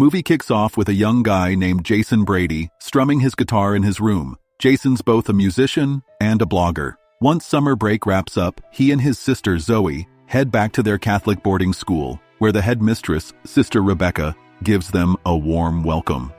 movie kicks off with a young guy named Jason Brady strumming his guitar in his room. Jason's both a musician and a blogger. Once summer break wraps up, he and his sister Zoe head back to their Catholic boarding school, where the headmistress, Sister Rebecca, gives them a warm welcome.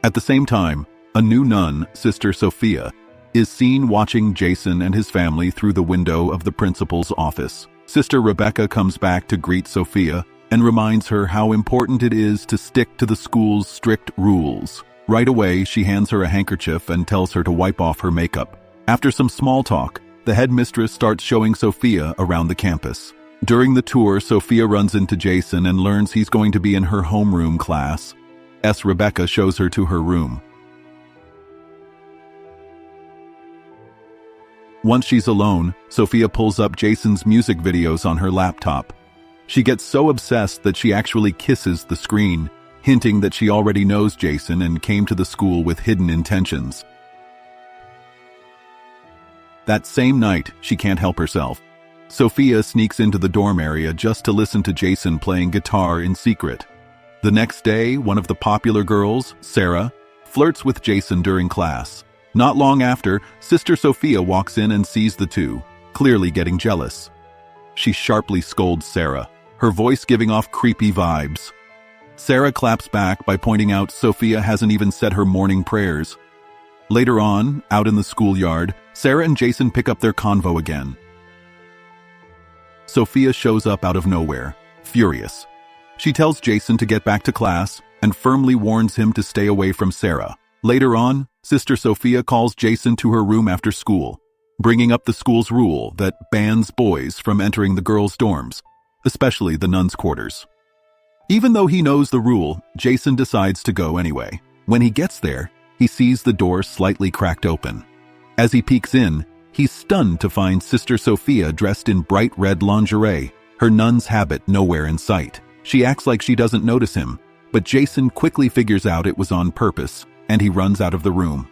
At the same time, a new nun, Sister Sophia, is seen watching Jason and his family through the window of the principal's office. Sister Rebecca comes back to greet Sophia and reminds her how important it is to stick to the school's strict rules. Right away, she hands her a handkerchief and tells her to wipe off her makeup. After some small talk, the headmistress starts showing Sophia around the campus. During the tour, Sophia runs into Jason and learns he's going to be in her homeroom class. Rebecca shows her to her room. Once she's alone, Sophia pulls up Jason's music videos on her laptop. She gets so obsessed that she actually kisses the screen, hinting that she already knows Jason and came to the school with hidden intentions. That same night, she can't help herself. Sophia sneaks into the dorm area just to listen to Jason playing guitar in secret. The next day, one of the popular girls, Sarah, flirts with Jason during class. Not long after, Sister Sophia walks in and sees the two, clearly getting jealous. She sharply scolds Sarah, her voice giving off creepy vibes. Sarah claps back by pointing out Sophia hasn't even said her morning prayers. Later on, out in the schoolyard, Sarah and Jason pick up their convo again. Sophia shows up out of nowhere, furious. She tells Jason to get back to class and firmly warns him to stay away from Sarah. Later on, Sister Sophia calls Jason to her room after school, bringing up the school's rule that bans boys from entering the girls' dorms, especially the nuns' quarters. Even though he knows the rule, Jason decides to go anyway. When he gets there, he sees the door slightly cracked open. As he peeks in, he's stunned to find Sister Sophia dressed in bright red lingerie, her nun's habit nowhere in sight. She acts like she doesn't notice him, but Jason quickly figures out it was on purpose, and he runs out of the room.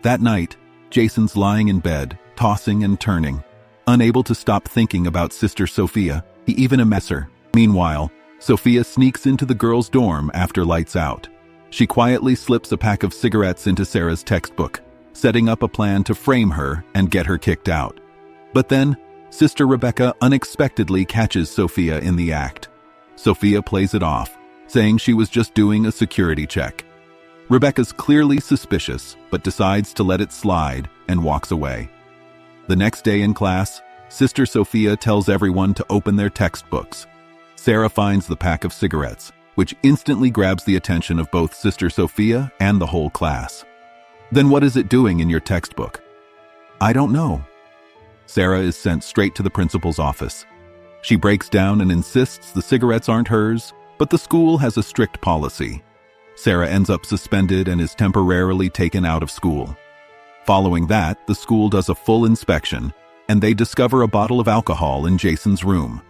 That night, Jason's lying in bed, tossing and turning. Unable to stop thinking about Sister Sophia, he even emails her. Meanwhile, Sophia sneaks into the girls' dorm after lights out. She quietly slips a pack of cigarettes into Sarah's textbook, setting up a plan to frame her and get her kicked out. But then, Sister Rebecca unexpectedly catches Sophia in the act. Sophia plays it off, saying she was just doing a security check. Rebecca's clearly suspicious, but decides to let it slide and walks away. The next day in class, Sister Sophia tells everyone to open their textbooks. Sarah finds the pack of cigarettes, which instantly grabs the attention of both Sister Sophia and the whole class. "Then what is it doing in your textbook?" "I don't know." Sarah is sent straight to the principal's office. She breaks down and insists the cigarettes aren't hers, but the school has a strict policy. Sarah ends up suspended and is temporarily taken out of school. Following that, the school does a full inspection, and they discover a bottle of alcohol in Jason's room.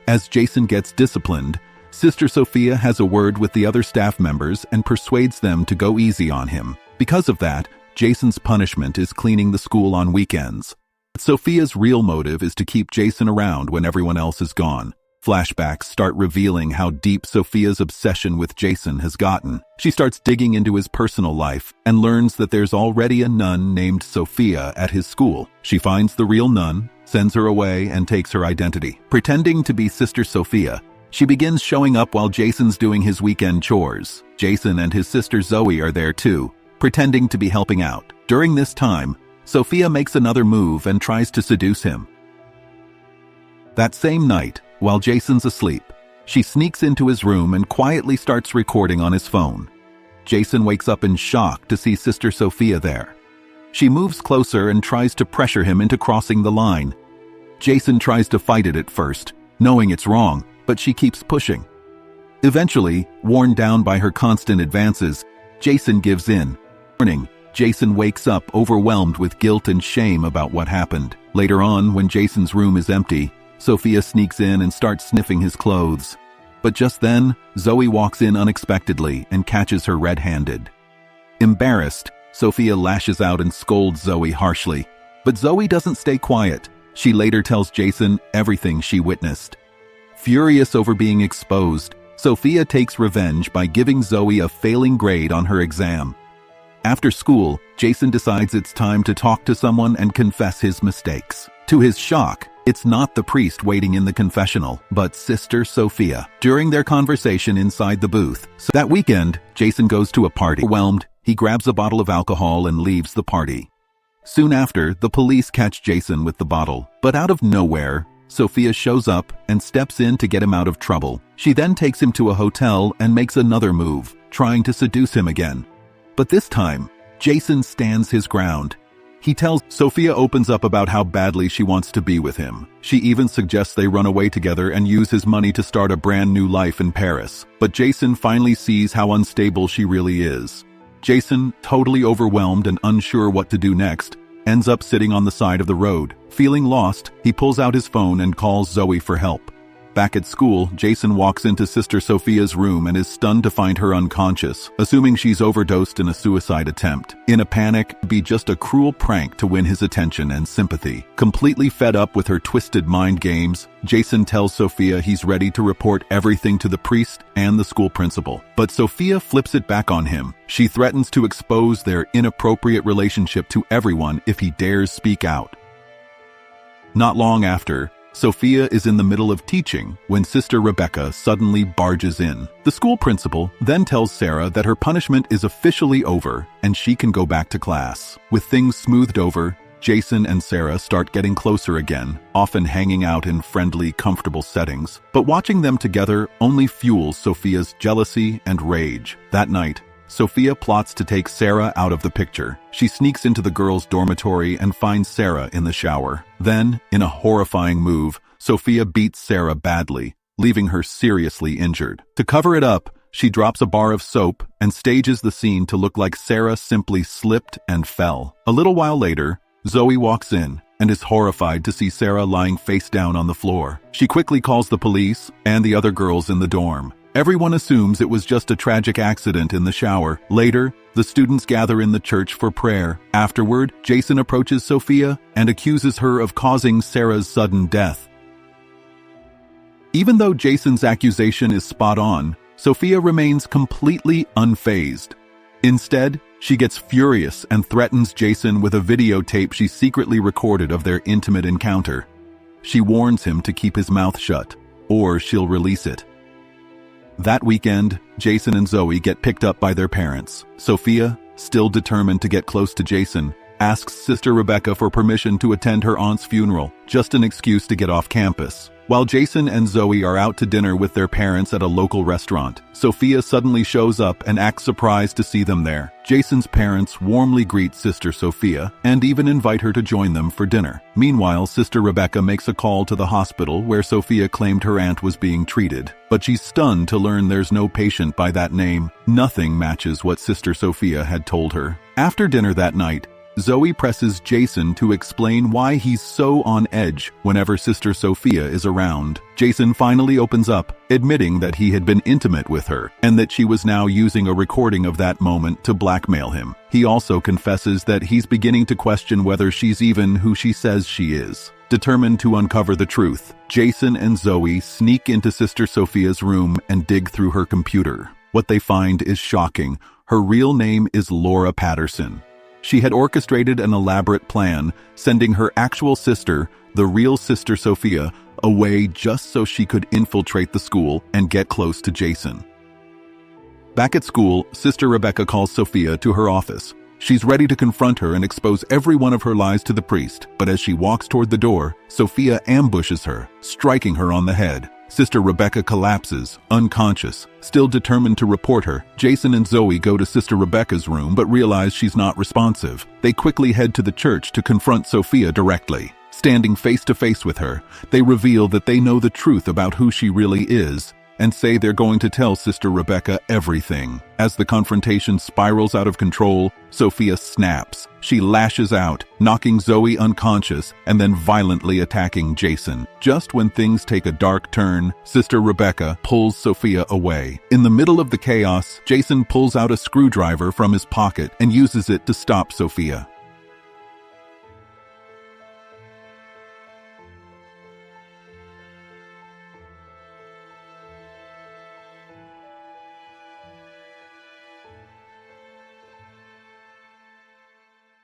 As Jason gets disciplined, Sister Sophia has a word with the other staff members and persuades them to go easy on him. Because of that, Jason's punishment is cleaning the school on weekends. But Sophia's real motive is to keep Jason around when everyone else is gone. Flashbacks start revealing how deep Sophia's obsession with Jason has gotten. She starts digging into his personal life and learns that there's already a nun named Sophia at his school. She finds the real nun, sends her away, and takes her identity. Pretending to be Sister Sophia, she begins showing up while Jason's doing his weekend chores. Jason and his sister Zoe are there too, pretending to be helping out. During this time, Sophia makes another move and tries to seduce him. That same night, while Jason's asleep, she sneaks into his room and quietly starts recording on his phone. Jason wakes up in shock to see Sister Sophia there. She moves closer and tries to pressure him into crossing the line. Jason tries to fight it at first, knowing it's wrong, but she keeps pushing. Eventually, worn down by her constant advances, Jason gives in. Morning, Jason wakes up overwhelmed with guilt and shame about what happened. Later on, when Jason's room is empty, Sophia sneaks in and starts sniffing his clothes. But just then, Zoe walks in unexpectedly and catches her red-handed. Embarrassed, Sophia lashes out and scolds Zoe harshly. But Zoe doesn't stay quiet. She later tells Jason everything she witnessed. Furious over being exposed, Sophia takes revenge by giving Zoe a failing grade on her exam. After school, Jason decides it's time to talk to someone and confess his mistakes. To his shock, it's not the priest waiting in the confessional, but Sister Sophia. During their conversation inside the booth, that weekend, Jason goes to a party. Overwhelmed, he grabs a bottle of alcohol and leaves the party. Soon after, the police catch Jason with the bottle, but out of nowhere, Sophia shows up and steps in to get him out of trouble. She then takes him to a hotel and makes another move, trying to seduce him again. But this time, Jason stands his ground. He tells Sophia opens up about how badly she wants to be with him. She even suggests they run away together and use his money to start a brand new life in Paris. But Jason finally sees how unstable she really is. Jason, totally overwhelmed and unsure what to do next, ends up sitting on the side of the road. Feeling lost, he pulls out his phone and calls Zoe for help. Back at school, Jason walks into Sister Sophia's room and is stunned to find her unconscious, assuming she's overdosed in a suicide attempt. In a panic, it'd be just a cruel prank to win his attention and sympathy. Completely fed up with her twisted mind games, Jason tells Sophia he's ready to report everything to the priest and the school principal. But Sophia flips it back on him. She threatens to expose their inappropriate relationship to everyone if he dares speak out. Not long after, Sophia is in the middle of teaching when Sister Rebecca suddenly barges in. The school principal then tells Sarah that her punishment is officially over and she can go back to class. With things smoothed over, Jason and Sarah start getting closer again, often hanging out in friendly, comfortable settings. But watching them together only fuels Sophia's jealousy and rage. That night, Sophia plots to take Sarah out of the picture. She sneaks into the girls' dormitory and finds Sarah in the shower. Then, in a horrifying move, Sophia beats Sarah badly, leaving her seriously injured. To cover it up, she drops a bar of soap and stages the scene to look like Sarah simply slipped and fell. A little while later, Zoe walks in and is horrified to see Sarah lying face down on the floor. She quickly calls the police and the other girls in the dorm. Everyone assumes it was just a tragic accident in the shower. Later, the students gather in the church for prayer. Afterward, Jason approaches Sophia and accuses her of causing Sarah's sudden death. Even though Jason's accusation is spot on, Sophia remains completely unfazed. Instead, she gets furious and threatens Jason with a videotape she secretly recorded of their intimate encounter. She warns him to keep his mouth shut, or she'll release it. That weekend, Jason and Zoe get picked up by their parents. Sophia, still determined to get close to Jason, asks Sister Rebecca for permission to attend her aunt's funeral, just an excuse to get off campus. While Jason and Zoe are out to dinner with their parents at a local restaurant, Sophia suddenly shows up and acts surprised to see them there. Jason's parents warmly greet Sister Sophia and even invite her to join them for dinner. Meanwhile, Sister Rebecca makes a call to the hospital where Sophia claimed her aunt was being treated. But she's stunned to learn there's no patient by that name. Nothing matches what Sister Sophia had told her. After dinner that night, Zoe presses Jason to explain why he's so on edge whenever Sister Sophia is around. Jason finally opens up, admitting that he had been intimate with her and that she was now using a recording of that moment to blackmail him. He also confesses that he's beginning to question whether she's even who she says she is. Determined to uncover the truth, Jason and Zoe sneak into Sister Sophia's room and dig through her computer. What they find is shocking. Her real name is Laura Patterson. She had orchestrated an elaborate plan, sending her actual sister, the real Sister Sophia, away just so she could infiltrate the school and get close to Jason. Back at school, Sister Rebecca calls Sophia to her office. She's ready to confront her and expose every one of her lies to the priest, but as she walks toward the door, Sophia ambushes her, striking her on the head. Sister Rebecca collapses, unconscious. Still determined to report her, Jason and Zoe go to Sister Rebecca's room but realize she's not responsive. They quickly head to the church to confront Sophia directly. Standing face to face with her, they reveal that they know the truth about who she really is and say they're going to tell Sister Rebecca everything. As the confrontation spirals out of control, Sophia snaps. She lashes out, knocking Zoe unconscious and then violently attacking Jason. Just when things take a dark turn, Sister Rebecca pulls Sophia away. In the middle of the chaos, Jason pulls out a screwdriver from his pocket and uses it to stop Sophia.